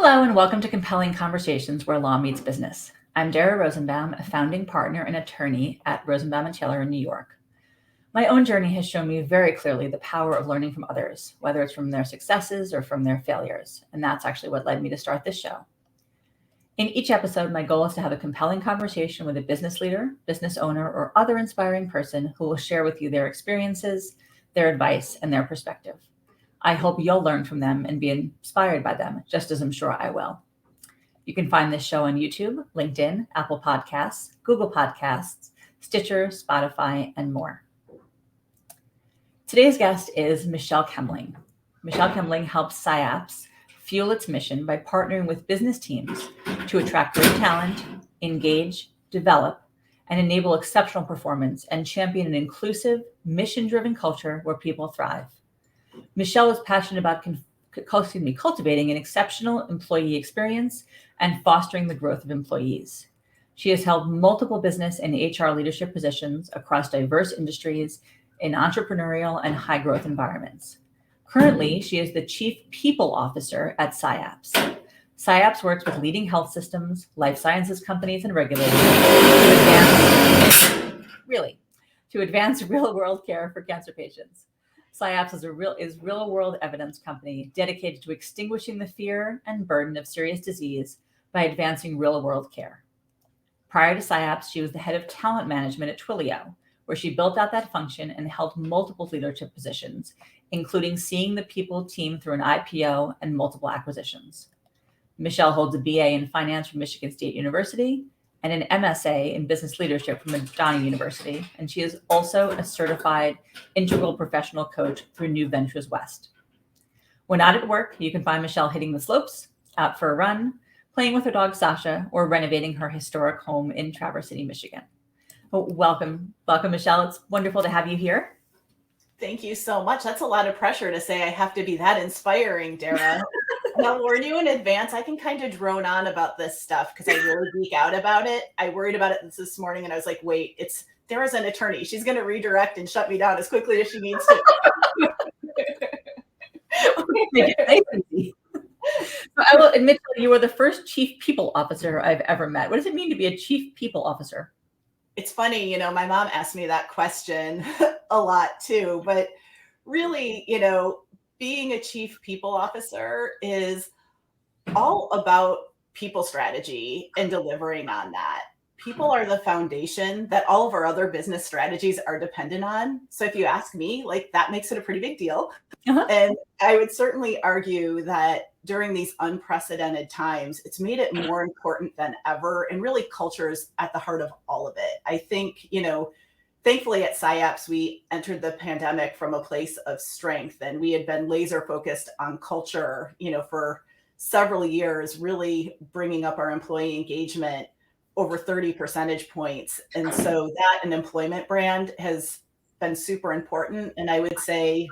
Hello and welcome to Compelling Conversations where Law Meets Business. I'm Dara Rosenbaum, a founding partner and attorney at Rosenbaum & Taylor in New York. My own journey has shown me very clearly the power of learning from others, whether it's from their successes or from their failures, and that's actually what led me to start this show. In each episode, my goal is to have a compelling conversation with a business leader, business owner, or other inspiring person who will share with you their experiences, their advice, and their perspective. I hope you'll learn from them and be inspired by them, just as I'm sure I will. You can find this show on YouTube, LinkedIn, Apple Podcasts, Google Podcasts, Stitcher, Spotify, and more. Today's guest is Michelle Kemling. Michelle Kemling helps Syapse fuel its mission by partnering with business teams to attract great talent, engage, develop, and enable exceptional performance and champion an inclusive, mission-driven culture where people thrive. Michelle is passionate about cultivating an exceptional employee experience and fostering the growth of employees. She has held multiple business and HR leadership positions across diverse industries in entrepreneurial and high-growth environments. Currently, she is the Chief People Officer at Syapse. Syapse works with leading health systems, life sciences companies, and regulators to advance real-world care for cancer patients. Syapse is real-world evidence company dedicated to extinguishing the fear and burden of serious disease by advancing real-world care. Prior to Syapse, she was the head of talent management at Twilio, where she built out that function and held multiple leadership positions, including seeing the people team through an IPO and multiple acquisitions. Michelle holds a BA in finance from Michigan State University and an MSA in business leadership from Donny University, and she is also a certified integral professional coach through New Ventures West. When not at work, you can find Michelle hitting the slopes, out for a run, playing with her dog Sasha, or renovating her historic home in Traverse City, Michigan. Welcome, Michelle. It's wonderful to have you here. Thank you so much. That's a lot of pressure to say I have to be that inspiring, Dara. I'll warn you in advance, I can kind of drone on about this stuff because I really geek out about it. I worried about it this morning and I was like, wait, Dara's an attorney. She's going to redirect and shut me down as quickly as she needs to. So I will admit that you were the first Chief People Officer I've ever met. What does it mean to be a Chief People Officer? It's funny, my mom asked me that question a lot too, but really, being a chief people officer is all about people strategy and delivering on that. People are the foundation that all of our other business strategies are dependent on. So if you ask me, that makes it a pretty big deal. Uh-huh. And I would certainly argue that during these unprecedented times, it's made it more important than ever. And really culture is at the heart of all of it. I think, thankfully at Syapse, we entered the pandemic from a place of strength, and we had been laser focused on culture, for several years, really bringing up our employee engagement over 30 percentage points. And so that and employment brand has been super important. And I would say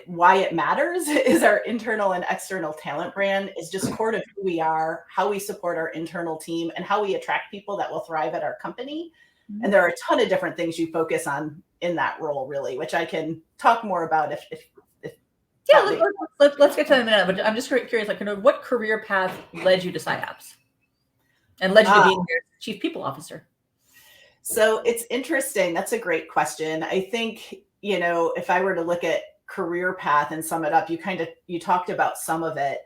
why it matters is our internal and external talent brand is just core to who we are, how we support our internal team, and how we attract people that will thrive at our company. And there are a ton of different things you focus on in that role, really, which I can talk more about if yeah, let's get to that in a minute. But I'm just curious, what career path led you to Syapse and led you to being their Chief People Officer? So it's interesting. That's a great question. I think, if I were to look at career path and sum it up, you talked about some of it,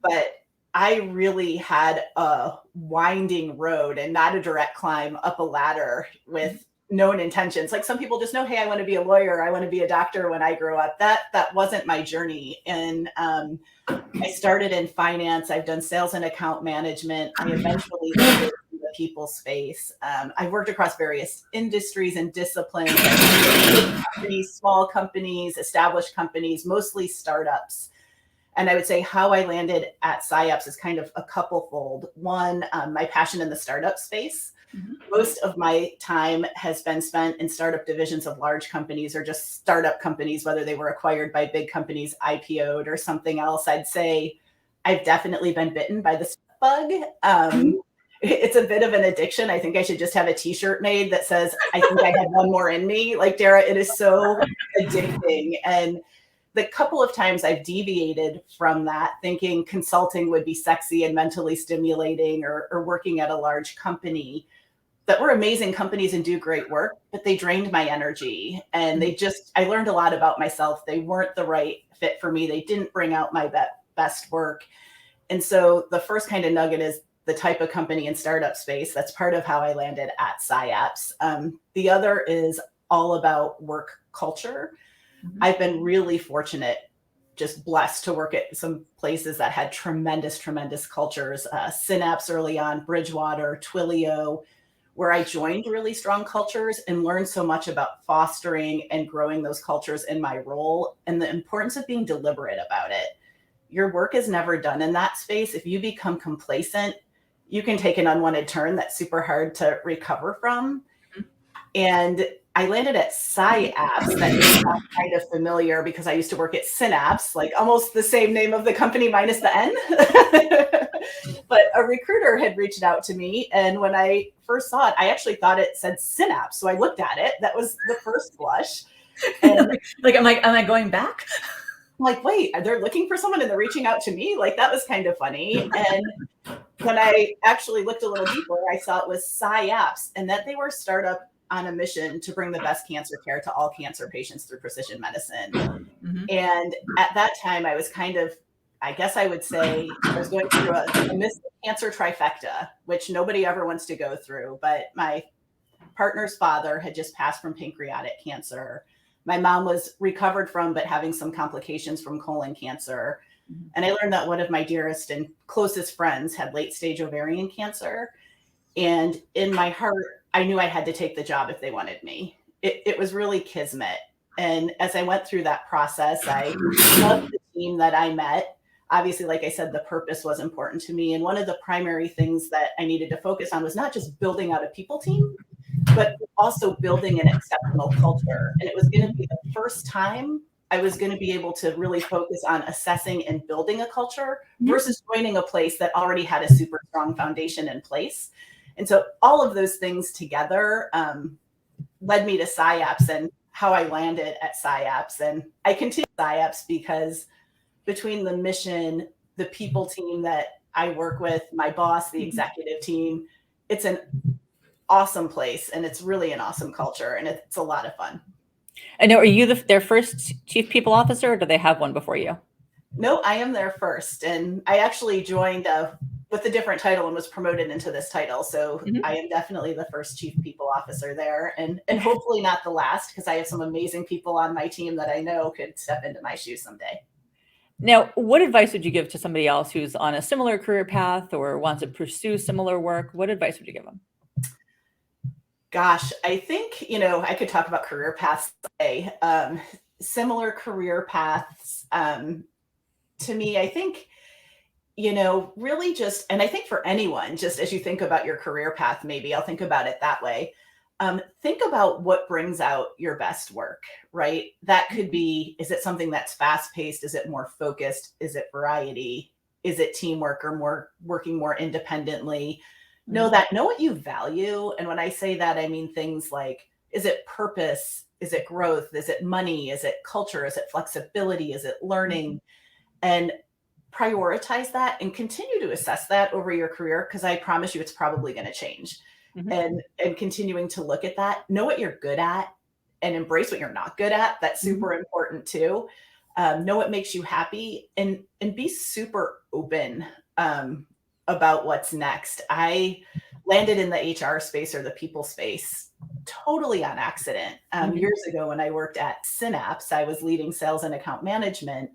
but I really had a winding road and not a direct climb up a ladder with known intentions. Like some people just know, hey, I want to be a lawyer. I want to be a doctor when I grow up. That wasn't my journey. And I started in finance. I've done sales and account management. I eventually landed in the people space. I worked across various industries and disciplines, big companies, small companies, established companies, mostly startups. And I would say how I landed at Syapse is kind of a couple-fold. One, my passion in the startup space. Most of my time has been spent in startup divisions of large companies or just startup companies, whether they were acquired by big companies, IPO'd or something else. I'd say I've definitely been bitten by the bug. It's a bit of an addiction. I think I should just have a t-shirt made that says, I think I had one more in me. Dara, it is so addicting. And the couple of times I've deviated from that, thinking consulting would be sexy and mentally stimulating, or working at a large company, that were amazing companies and do great work, but they drained my energy. And I learned a lot about myself. They weren't the right fit for me. They didn't bring out my best work. And so the first kind of nugget is the type of company and startup space. That's part of how I landed at Syapse. The other is all about work culture. I've been really fortunate, just blessed to work at some places that had tremendous, tremendous cultures. Synapse early on, Bridgewater, Twilio, where I joined really strong cultures and learned so much about fostering and growing those cultures in my role, and the importance of being deliberate about it. Your work is never done in that space. If you become complacent, you can take an unwanted turn that's super hard to recover from. And I landed at Syapse. That may sound kind of familiar because I used to work at Synapse, like almost the same name of the company minus the N. But a recruiter had reached out to me, and when I first saw it, I actually thought it said Synapse. So I looked at it. That was the first blush. And like, am I going back? I'm like, wait, they're looking for someone and they're reaching out to me? Like, that was kind of funny. And when I actually looked a little deeper, I saw it was Syapse, and that they were a startup on a mission to bring the best cancer care to all cancer patients through precision medicine. And at that time, I was kind of, I guess I would say, I was going through a missed cancer trifecta, which nobody ever wants to go through. But my partner's father had just passed from pancreatic cancer. My mom was recovered from, but having some complications from colon cancer. And I learned that one of my dearest and closest friends had late stage ovarian cancer. And in my heart, I knew I had to take the job if they wanted me. It was really kismet. And as I went through that process, I loved the team that I met. Obviously, like I said, the purpose was important to me. And one of the primary things that I needed to focus on was not just building out a people team, but also building an exceptional culture. And it was going to be the first time I was going to be able to really focus on assessing and building a culture versus joining a place that already had a super strong foundation in place. And so all of those things together led me to Syapse and how I landed at Syapse. And I continue Syapse because between the mission, the people team that I work with, my boss, the executive team, it's an awesome place, and it's really an awesome culture, and it's a lot of fun. And now, are you their first chief people officer, or do they have one before you? No, I am there first. And I actually joined with a different title and was promoted into this title. So I am definitely the first chief people officer there, and hopefully not the last, because I have some amazing people on my team that I know could step into my shoes someday. Now, what advice would you give to somebody else who's on a similar career path or wants to pursue similar work? What advice would you give them? Gosh, I think, I could talk about career paths today. Similar career paths, to me, I think, really just, and I think for anyone, just as you think about your career path, maybe I'll think about it that way. Think about what brings out your best work, right? That could be, is it something that's fast paced? Is it more focused? Is it variety? Is it teamwork or working more independently? Know what you value. And when I say that, I mean things like, is it purpose? Is it growth? Is it money? Is it culture? Is it flexibility? Is it learning? And prioritize that and continue to assess that over your career, because I promise you it's probably going to change. And continuing to look at that, know what you're good at and embrace what you're not good at. That's super important too. Know what makes you happy, and be super open about what's next. I landed in the HR space, or the people space, totally on accident. Years ago, when I worked at Synapse, I was leading sales and account management.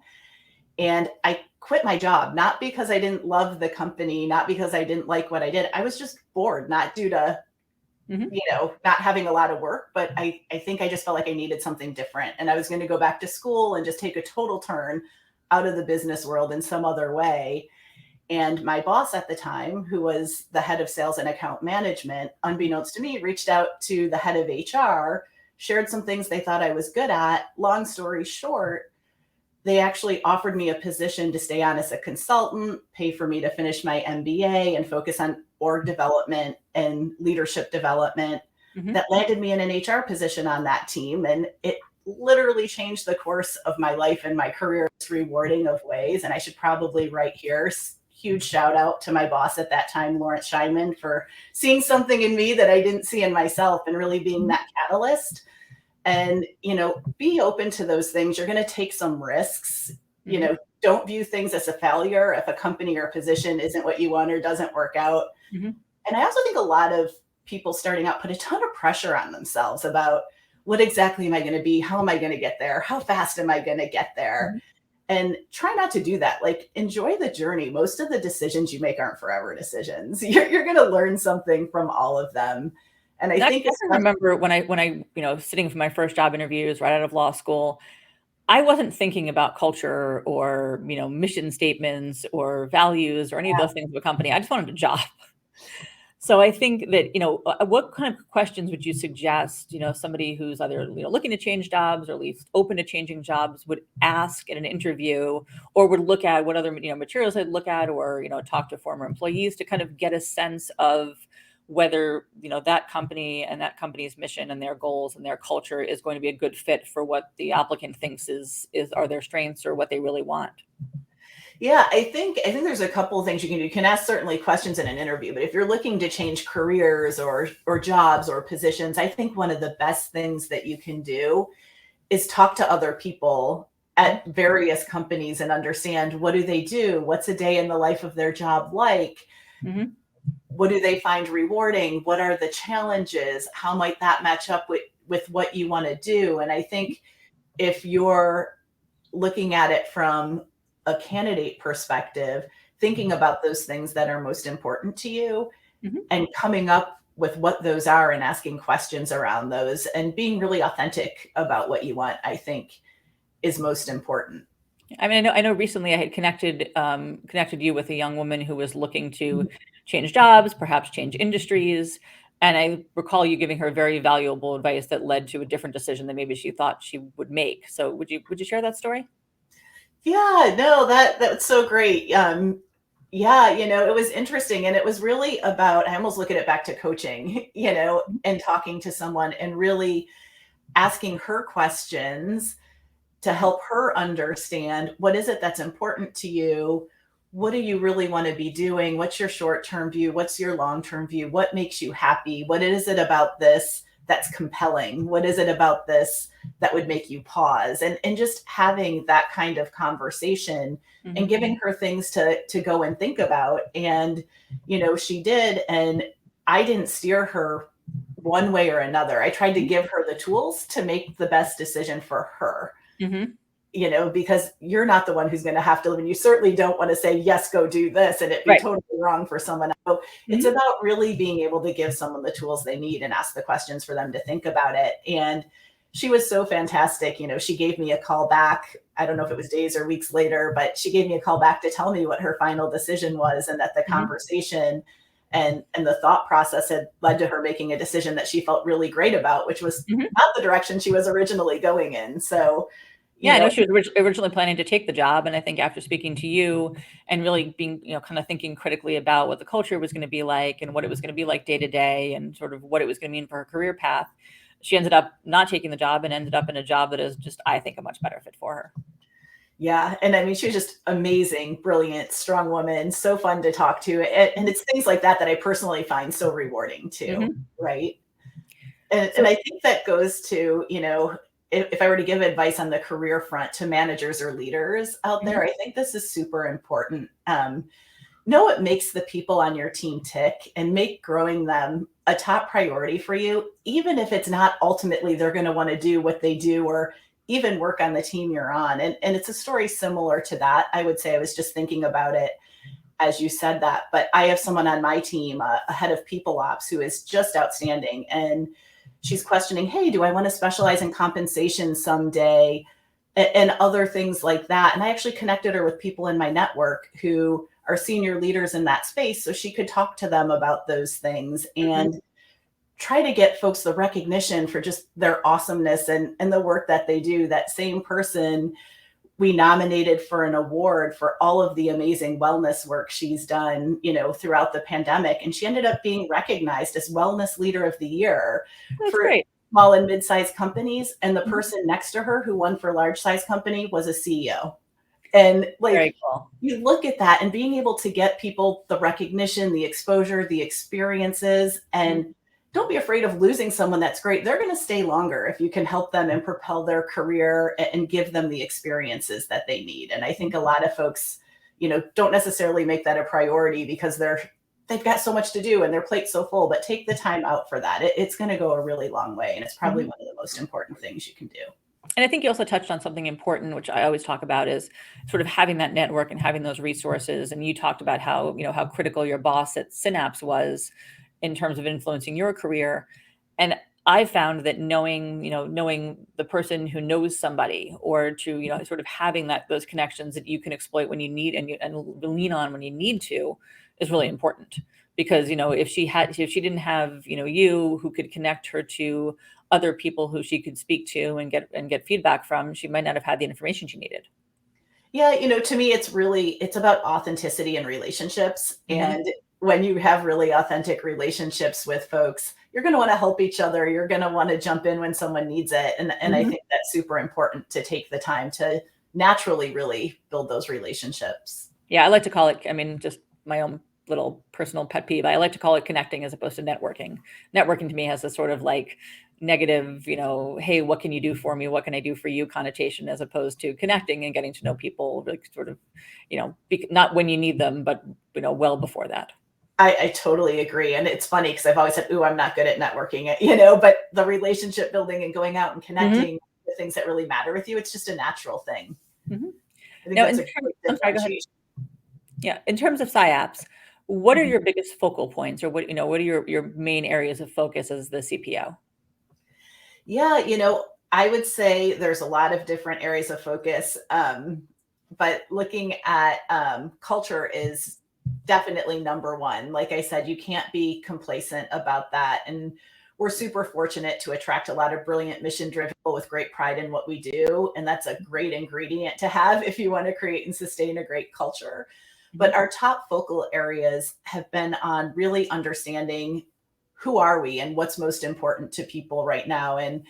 And I quit my job, not because I didn't love the company, not because I didn't like what I did. I was just bored, not due to, not having a lot of work, but I think I just felt like I needed something different. And I was going to go back to school and just take a total turn out of the business world in some other way. And my boss at the time, who was the head of sales and account management, unbeknownst to me, reached out to the head of HR, shared some things they thought I was good at. Long story short, they actually offered me a position to stay on as a consultant, pay for me to finish my MBA and focus on org development and leadership development. That landed me in an HR position on that team. And literally changed the course of my life and my career in rewarding of ways. And I should probably right here, huge shout out to my boss at that time, Lawrence Scheinman, for seeing something in me that I didn't see in myself and really being that catalyst. And, be open to those things. You're going to take some risks, don't view things as a failure if a company or a position isn't what you want or doesn't work out. Mm-hmm. And I also think a lot of people starting out put a ton of pressure on themselves about what exactly am I going to be? How am I going to get there? How fast am I going to get there? Mm-hmm. And try not to do that. Like, enjoy the journey. Most of the decisions you make aren't forever decisions. You're going to learn something from all of them. And I think I can remember when I sitting for my first job interviews right out of law school, I wasn't thinking about culture or, mission statements or values or any of those things of a company. I just wanted a job. So I think that, what kind of questions would you suggest, somebody who's either, looking to change jobs or at least open to changing jobs would ask in an interview, or would look at what other, materials I'd look at, or, talk to former employees to kind of get a sense of whether, that company and that company's mission and their goals and their culture is going to be a good fit for what the applicant thinks are their strengths or what they really want. Yeah, I think there's a couple of things you can do. You can ask certainly questions in an interview, but if you're looking to change careers or jobs or positions, I think one of the best things that you can do is talk to other people at various companies and understand, what do they do? What's a day in the life of their job like? Mm-hmm. What do they find rewarding? What are the challenges? How might that match up with what you want to do? And I think if you're looking at it from a candidate perspective, thinking about those things that are most important to you, mm-hmm. and coming up with what those are and asking questions around those and being really authentic about what you want, I think is most important. I mean, I know recently I had connected you with a young woman who was looking to change jobs, perhaps change industries. And I recall you giving her very valuable advice that led to a different decision than maybe she thought she would make. So would you share that story? Yeah, no, that's so great. Yeah, it was interesting. And it was really about, I almost look at it back to coaching, and talking to someone and really asking her questions to help her understand, what is it that's important to you? What do you really want to be doing? What's your short-term view? What's your long-term view? What makes you happy? What is it about this that's compelling? What is it about this that would make you pause? And just having that kind of conversation, mm-hmm. and giving her things to go and think about. And, she did. And I didn't steer her one way or another. I tried to give her the tools to make the best decision for her. Mm-hmm. Because you're not the one who's going to have to live, and you certainly don't want to say, yes, go do this, and it be right. totally wrong for someone else. So mm-hmm. It's about really being able to give someone the tools they need and ask the questions for them to think about it. And she was so fantastic. She gave me a call back. I don't know if it was days or weeks later, but she gave me a call back to tell me what her final decision was, and that the mm-hmm. conversation and the thought process had led to her making a decision that she felt really great about, which was mm-hmm. not the direction she was originally going in. So yeah, I know she was originally planning to take the job. And I think after speaking to you and really being, kind of thinking critically about what the culture was going to be like and what it was going to be like day to day and sort of what it was going to mean for her career path, she ended up not taking the job and ended up in a job that is just, I think, a much better fit for her. Yeah. And I mean, she was just amazing, brilliant, strong woman, so fun to talk to. And it's things like that I personally find so rewarding too. Mm-hmm. Right. And I think that goes to, if I were to give advice on the career front to managers or leaders out there, mm-hmm. I think this is super important. Know what makes the people on your team tick and make growing them a top priority for you, even if it's not ultimately they're going to want to do what they do or even work on the team you're on. And it's a story similar to that. I would say, I was just thinking about it as you said that, but I have someone on my team, a head of people ops, who is just outstanding. And she's questioning, hey, do I want to specialize in compensation someday, and other things like that. And I actually connected her with people in my network who are senior leaders in that space, so she could talk to them about those things and mm-hmm. try to get folks the recognition for just their awesomeness and the work that they do. That same person we nominated for an award for all of the amazing wellness work she's done, throughout the pandemic. And she ended up being recognized as Wellness Leader of the Year. That's great. small and mid-sized companies, and the Mhm. person next to her who won for large size company was a CEO. And like, Very cool. you look at that and being able to get people the recognition, the exposure, the experiences, Mhm. and don't be afraid of losing someone that's great. They're going to stay longer if you can help them and propel their career and give them the experiences that they need. And I think a lot of folks, don't necessarily make that a priority because they've got so much to do and their plate's so full, but take the time out for that. It's going to go a really long way. And it's probably Mhm. one of the most important things you can do. And I think you also touched on something important, which I always talk about, is sort of having that network and having those resources. And you talked about how, how critical your boss at Synapse was in terms of influencing your career. And I found that knowing the person who knows somebody, or to, sort of having those connections that you can exploit when you need, and lean on when you need to, is really important. Because, if she didn't have, you who could connect her to other people who she could speak to and get feedback from, she might not have had the information she needed. Yeah, to me, it's about authenticity and relationships. Hmm. And when you have really authentic relationships with folks, you're going to want to help each other. You're going to want to jump in when someone needs it. And I Hmm. think that's super important to take the time to naturally really build those relationships. Yeah, I like to call it, I mean, just my own little personal pet peeve, I like to call it connecting as opposed to networking. Networking to me has a sort of like negative, hey, what can you do for me? What can I do for you connotation, as opposed to connecting and getting to know people, like sort of, not when you need them, but, well before that. I totally agree. And it's funny because I've always said, ooh, I'm not good at networking, but the relationship building and going out and Hmm. connecting the things that really matter with you, it's just a natural thing. Hmm. I think Now, that's a great I'm sorry, go ahead. differentiation. Yeah, in terms of Syapse, what are Mhm. your biggest focal points, or what are your main areas of focus as the CPO? Yeah, I would say there's a lot of different areas of focus. But looking at culture is definitely number one. Like I said, you can't be complacent about that. And we're super fortunate to attract a lot of brilliant mission driven people with great pride in what we do. And that's a great ingredient to have if you want to create and sustain a great culture. Mhm. But our top focal areas have been on really understanding who are we and what's most important to people right now. And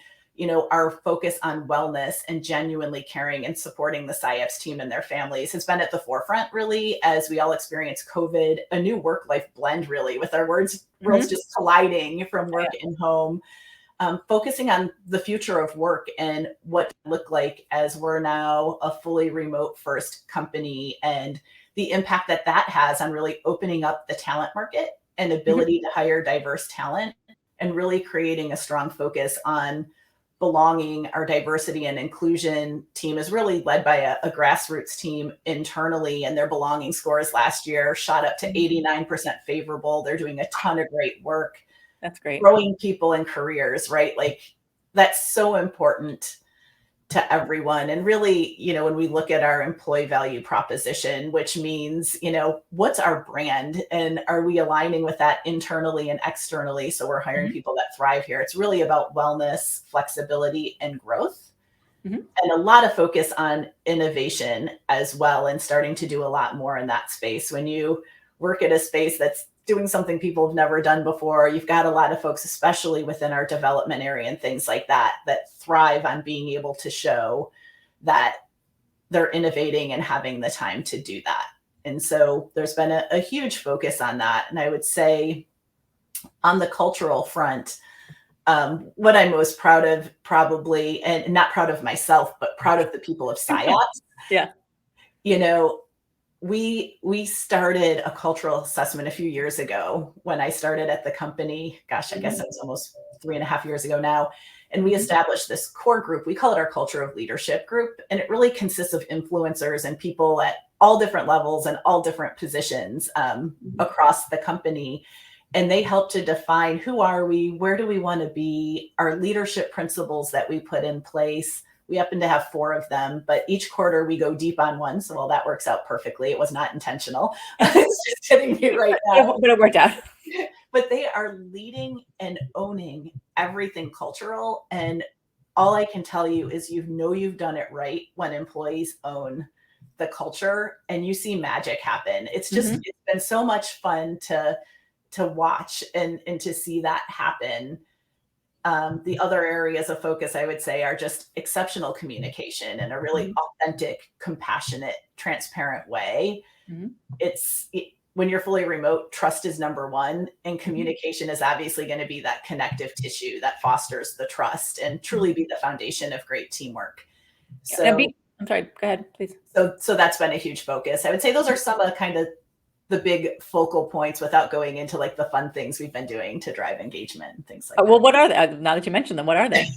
our focus on wellness and genuinely caring and supporting the Syapse team and their families has been at the forefront, really, as we all experience COVID, a new work-life blend, really, with our worlds Mhm. just colliding from Yeah. work and home. Focusing on the future of work and what it look like as we're now a fully remote first company, and the impact that that has on really opening up the talent market and Mhm. ability to hire diverse talent, and really creating a strong focus on belonging. Our diversity and inclusion team is really led by a grassroots team internally, and their belonging scores last year shot up to Mhm. 89% favorable. They're doing a ton of great work That's great. growing people and careers, right? Like, that's so important to everyone. And really, when we look at our employee value proposition, which means, what's our brand, and are we aligning with that internally and externally? So we're hiring Mhm. people that thrive here. It's really about wellness, flexibility, and growth. Mhm. And a lot of focus on innovation as well, and starting to do a lot more in that space. When you work at a space that's doing something people have never done before, you've got a lot of folks, especially within our development area and things like that, that thrive on being able to show that they're innovating and having the time to do that. And so there's been a huge focus on that. And I would say on the cultural front, what I'm most proud of, probably, and not proud of myself, but proud of the people of Syapse. Yeah. You know, we started a cultural assessment a few years ago when I started at the company. Gosh, I guess Mhm. it was almost 3.5 years ago now. And we Mhm. established this core group. We call it our Culture of Leadership group. And it really consists of influencers and people at all different levels and all different positions Mhm. across the company. And they help to define who are we, where do we want to be, our leadership principles that we put in place. We happen to have 4 of them, but each quarter we go deep on one. So, well, that works out perfectly. It was not intentional. It's just hitting me right now. But it worked out. But they are leading and owning everything cultural. And all I can tell you is, you've done it right when employees own the culture and you see magic happen. Mhm. It's been so much fun to watch and to see that happen. The other areas of focus, I would say, are just exceptional communication in a really authentic, compassionate, transparent way. Mhm. When you're fully remote, trust is number one, and communication is obviously going to be that connective tissue that fosters the trust and truly be the foundation of great teamwork. So, I'm sorry, go ahead, please. so that's been a huge focus. I would say those are some of kind of the big focal points without going into like the fun things we've been doing to drive engagement and things like Well, what are they? Now that you mentioned them, what are they?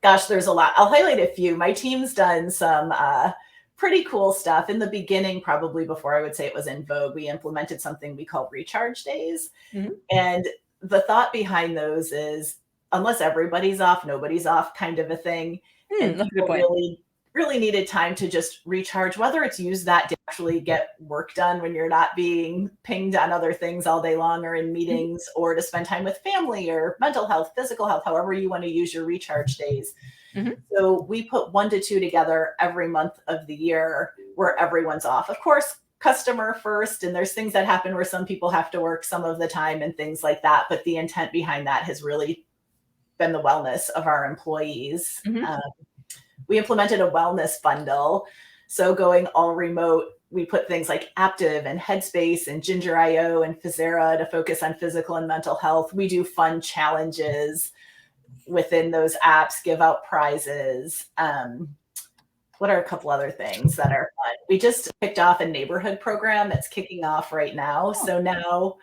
Gosh, there's a lot. I'll highlight a few. My team's done some pretty cool stuff. In the beginning, probably before I would say it was in vogue, we implemented something we call recharge days. And the thought behind those is unless everybody's off, nobody's off kind of a thing. And That's a good people point. really needed time to just recharge, whether it's use that to actually get work done when you're not being pinged on other things all day long or in meetings, or to spend time with family or mental health, physical health, however you want to use your recharge days. So we put 1 to 2 together every month of the year where everyone's off. Of course, customer first, and there's things that happen where some people have to work some of the time and things like that. But the intent behind that has really been the wellness of our employees. We implemented a wellness bundle. So going all remote, we put things like Aptive and Headspace and Ginger.io and Physera to focus on physical and mental health. We do fun challenges within those apps, give out prizes. What are a couple other things that are fun? We just kicked off a neighborhood program that's kicking off right now. So now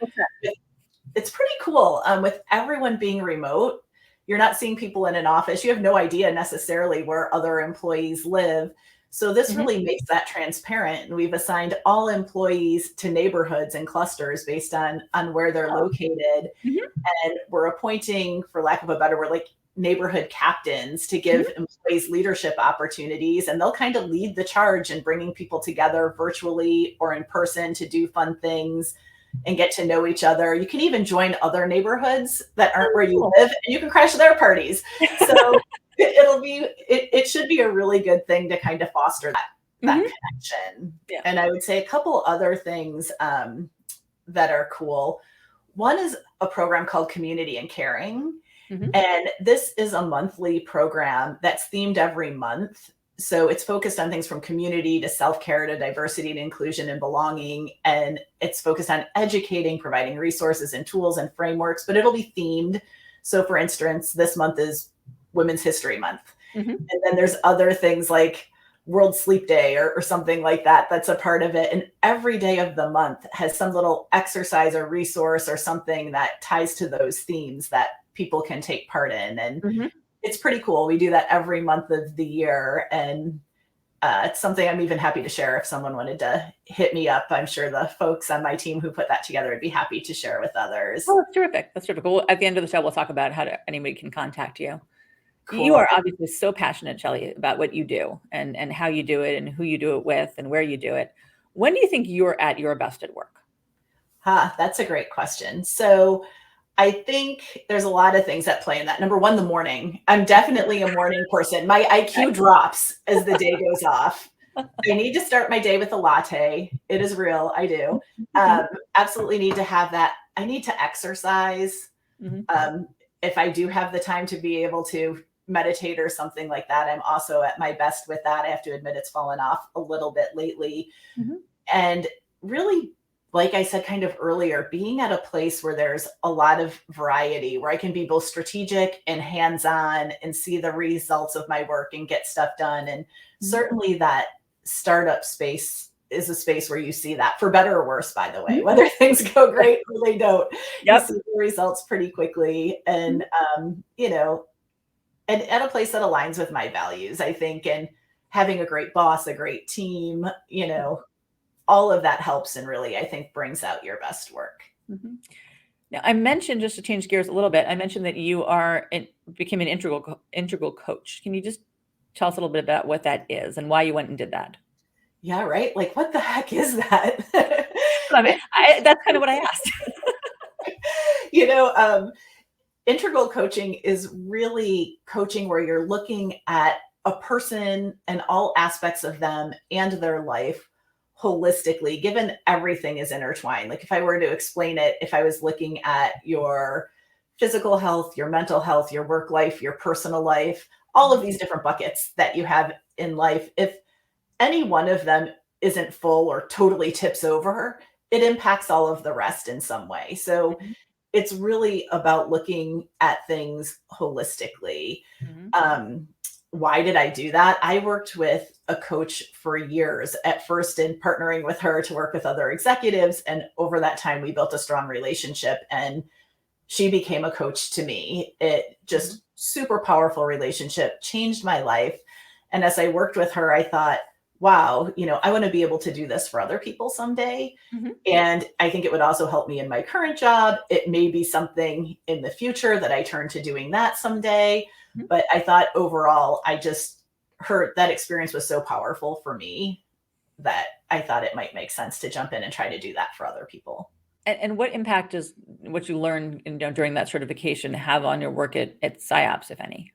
it's pretty cool. With everyone being remote, you're not seeing people in an office. You have no idea necessarily where other employees live. So this really makes that transparent. And we've assigned all employees to neighborhoods and clusters based on where they're located. And we're appointing, for lack of a better word, like neighborhood captains to give employees leadership opportunities. And they'll kind of lead the charge in bringing people together virtually or in person to do fun things and get to know each other. You can even join other neighborhoods that aren't where you live, and you can crash their parties. So it should be a really good thing to kind of foster that connection. And I would say a couple other things that are cool. One is a program called Community and Caring. And this is a monthly program that's themed every month. So it's focused on things from community to self-care to diversity and inclusion and belonging. And it's focused on educating, providing resources and tools and frameworks, but it'll be themed. So for instance, this month is Women's History Month. And then there's other things like World Sleep Day or something like that that's a part of it. And every day of the month has some little exercise or resource or something that ties to those themes that people can take part in. And it's pretty cool. We do that every month of the year. And it's something I'm even happy to share if someone wanted to hit me up. I'm sure the folks on my team who put that together would be happy to share with others. Oh, that's terrific. That's terrific. Well, at the end of the show, we'll talk about how anybody can contact you. Cool. You are obviously so passionate, Shelley, about what you do and how you do it and who you do it with and where you do it. When do you think you're at your best at work? That's a great question. So I think there's a lot of things that play in that. Number one, the morning. I'm definitely a morning person. My IQ drops as the day goes off. I need to start my day with a latte. It is real. I do. Absolutely need to have that. I need to exercise. If I do have the time to be able to meditate or something like that, I'm also at my best with that. I have to admit it's fallen off a little bit lately. And really, like I said kind of earlier, being at a place where there's a lot of variety, where I can be both strategic and hands-on and see the results of my work and get stuff done. And certainly that startup space is a space where you see that, for better or worse, by the way, whether things go great or they don't. You see the results pretty quickly. And, and at a place that aligns with my values, I think, and having a great boss, a great team, all of that helps and really, I think, brings out your best work. Now, I mentioned, just to change gears a little bit, I mentioned that you became an integral coach. Can you just tell us a little bit about what that is and why you went and did that? Yeah, right. Like, what the heck is that? That's kind of what I asked. Integral coaching is really coaching where you're looking at a person and all aspects of them and their life holistically, given everything is intertwined. Like if I were to explain it, if I was looking at your physical health, your mental health, your work life, your personal life, all of these different buckets that you have in life. If any one of them isn't full or totally tips over, it impacts all of the rest in some way. So Mhm. it's really about looking at things holistically. Mhm. Um, why did I do that? I worked with a coach for years, at first in partnering with her to work with other executives. And over that time, we built a strong relationship and she became a coach to me. It Mhm. just super powerful relationship, changed my life. And as I worked with her, I thought, wow, I want to be able to do this for other people someday. Mhm. And I think it would also help me in my current job. It may be something in the future that I turn to doing that someday. Mhm. But I thought overall, I just heard that experience was so powerful for me that I thought it might make sense to jump in and try to do that for other people. And what impact does what you learned during that certification have on your work at Syapse, if any?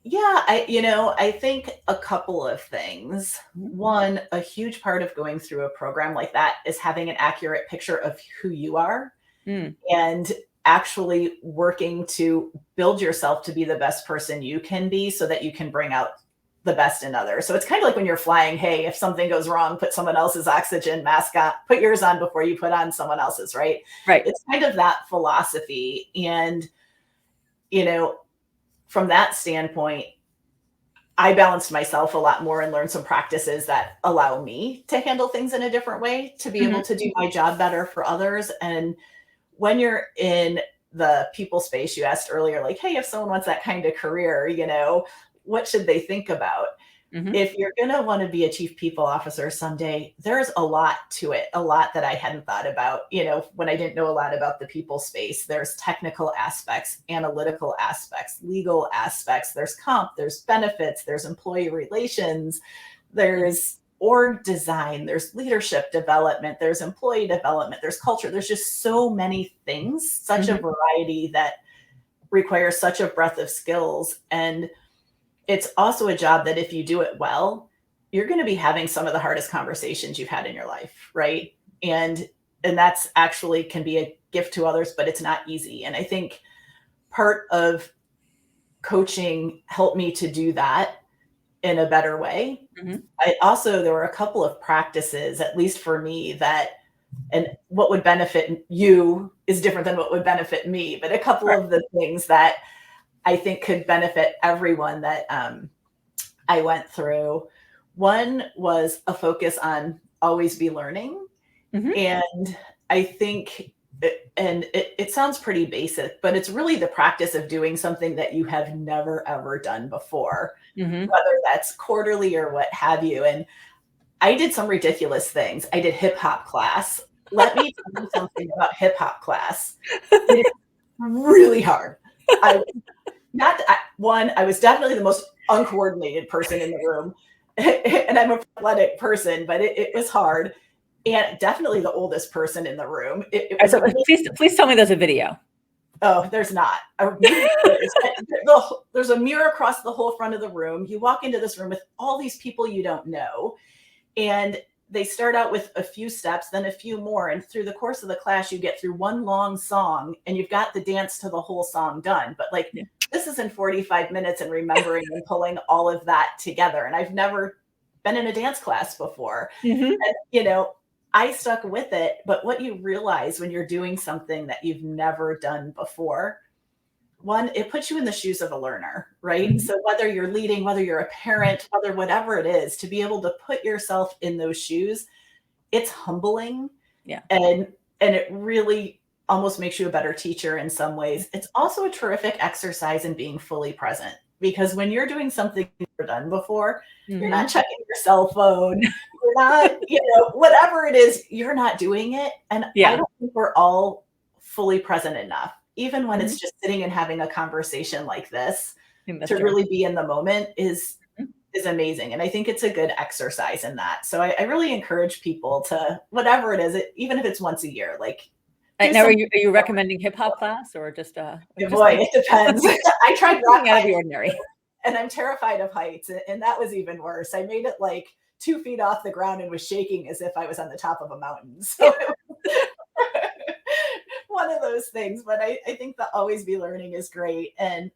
Yeah, I think a couple of things. Mhm. One, a huge part of going through a program like that is having an accurate picture of who you are Mm. and actually working to build yourself to be the best person you can be so that you can bring out the best in others. So it's kind of like when you're flying, hey, if something goes wrong, put someone else's oxygen mask on, put yours on before you put on someone else's, right? Right. It's kind of that philosophy. And, you know, from that standpoint, I balanced myself a lot more and learned some practices that allow me to handle things in a different way to be able Mhm. to do my job better for others. And when you're in the people space, you asked earlier, like, hey, if someone wants that kind of career, what should they think about? Mhm. If you're going to want to be a chief people officer someday, there's a lot to it, a lot that I hadn't thought about. When I didn't know a lot about the people space, there's technical aspects, analytical aspects, legal aspects, there's comp, there's benefits, there's employee relations, there's org design, there's leadership development, there's employee development, there's culture. There's just so many things, such a Mhm. variety that requires such a breadth of skills. And it's also a job that if you do it well, you're going to be having some of the hardest conversations you've had in your life, right? And that's actually can be a gift to others, but it's not easy. And I think part of coaching helped me to do that in a better way. Mhm. There were a couple of practices, at least for me, that and what would benefit you is different than what would benefit me, but a couple Right. of the things that I think could benefit everyone that I went through. One was a focus on always be learning. Mhm. And I think, it sounds pretty basic, but it's really the practice of doing something that you have never, ever done before, Mhm. whether that's quarterly or what have you. And I did some ridiculous things. I did hip hop class. Let me tell you something about hip hop class. It is really hard. I not I, one, I was definitely the most uncoordinated person in the room, and I'm a athletic person, but it was hard, and definitely the oldest person in the room. It was So a really please tell me there's a video. oh, there's not. Maybe there's a mirror across the whole front of the room. You walk into this room with all these people you don't know, and they start out with a few steps, then a few more. And through the course of the class, you get through one long song and you've got the dance to the whole song done. But like, Yeah. this is in 45 minutes and remembering and pulling all of that together. And I've never been in a dance class before. Mhm. And, I stuck with it. But what you realize when you're doing something that you've never done before, one, it puts you in the shoes of a learner, right? Mhm. So whether you're leading, whether you're a parent, whether whatever it is, to be able to put yourself in those shoes, it's humbling Yeah. and it really almost makes you a better teacher in some ways. It's also a terrific exercise in being fully present because when you're doing something you've never done before, you're not Mhm. checking your cell phone, you're not, whatever it is, you're not doing it. And I Yeah. don't think we're all fully present enough, even when Mhm. it's just sitting and having a conversation like this, I think that's to true. really be in the moment Mhm. is amazing. And I think it's a good exercise in that. So I really encourage people to, whatever it is, even if it's once a year, like do Now, something. are you recommending hip hop class or just Boy, it depends. I tried rock something out of the climbing ordinary? and I'm terrified of heights. And that was even worse. I made it like 2 feet off the ground and was shaking as if I was on the top of a mountain. So one of those things, but I think the always be learning is great. And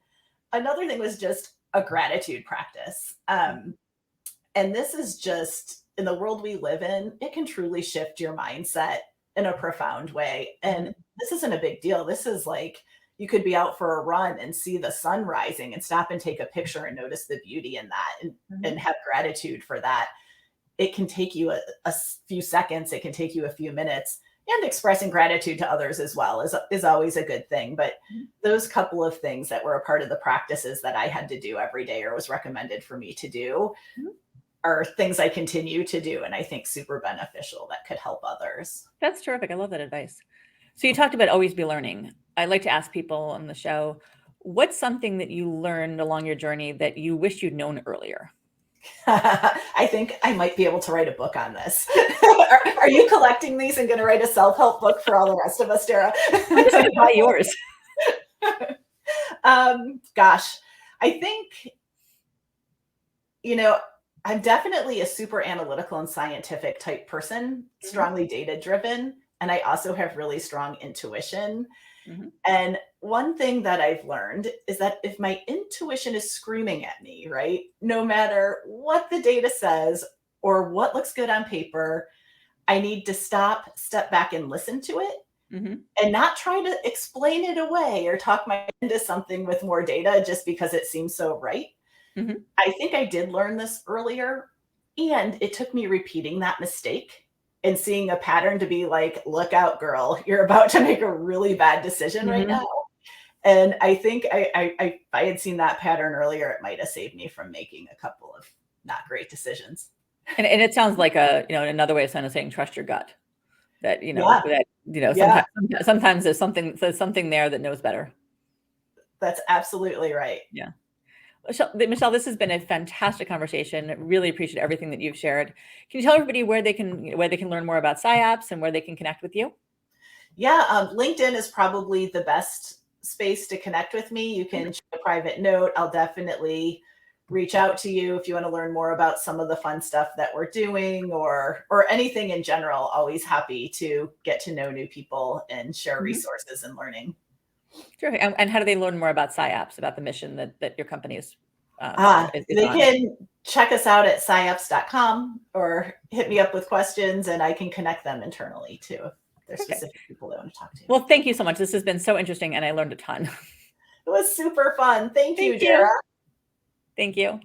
another thing was just a gratitude practice. And this is just in the world we live in, it can truly shift your mindset in a profound way. And this isn't a big deal. This is like you could be out for a run and see the sun rising and stop and take a picture and notice the beauty in that and have gratitude for that. It can take you a few seconds, it can take you a few minutes. And expressing gratitude to others as well is always a good thing. But those couple of things that were a part of the practices that I had to do every day or was recommended for me to do are things I continue to do, and I think super beneficial that could help others. That's terrific. I love that advice. So you talked about always be learning. I like to ask people on the show, what's something that you learned along your journey that you wish you'd known earlier? I think I might be able to write a book on this. Are you collecting these and going to write a self-help book for all the rest of us, Dara? I'm just going to buy yours. Gosh, I think, I'm definitely a super analytical and scientific type person, strongly data driven, and I also have really strong intuition. And one thing that I've learned is that if my intuition is screaming at me, right, no matter what the data says or what looks good on paper, I need to step back and listen to it and not try to explain it away or talk my into something with more data just because it seems so right. I think I did learn this earlier, and it took me repeating that mistake and seeing a pattern to be like, look out, girl, you're about to make a really bad decision right now. And I think if I had seen that pattern earlier, it might have saved me from making a couple of not great decisions. And it sounds like another way of saying trust your gut. That sometimes there's something there that knows better. That's absolutely right. Yeah. Michelle, this has been a fantastic conversation. Really appreciate everything that you've shared. Can you tell everybody where they can learn more about Syapse and where they can connect with you? Yeah, LinkedIn is probably the best space to connect with me. You can shoot a private note. I'll definitely reach out to you if you want to learn more about some of the fun stuff that we're doing or anything in general. Always happy to get to know new people and share resources and learning. Sure. And how do they learn more about Syapse, about the mission that your company is they on? can check us out at syapse.com or hit me up with questions and I can connect them internally too if there's specific people they want to talk to. Well, thank you so much. This has been so interesting and I learned a ton. It was super fun. Thank you, Dara. Thank you.